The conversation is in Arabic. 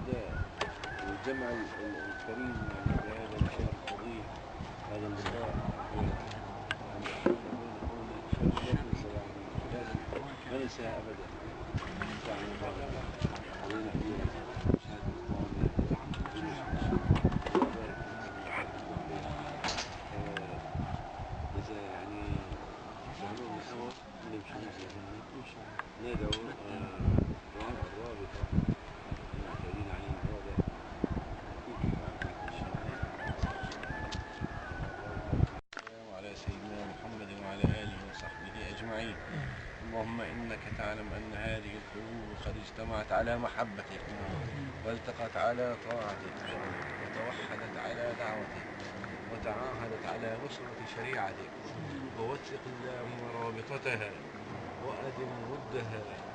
هذا الجمع الكريم يعني في هذا الشهر الفضيل، هذا اللقاء شيء لا تنسى، يعني لازم ما ننساها ابدا. يعني علينا في مشاهدة اخواننا في تونس وبارك فيهم وبارك فيهم. إذا يعني جعلوا لنا أمر نمشي نزورهم ندعو الرابطة المعتادين عليهم هذا وعلى سيدنا محمد وعلى آله وصحبه أجمعين. اللهم إنك تعلم أن هذه القلوب قد اجتمعت على محبتك والتقت على طاعتك وتوحدت على دعوتك وتعاهدت على نصرة شريعتك، ووثق اللهم رابطتها وأدم ودها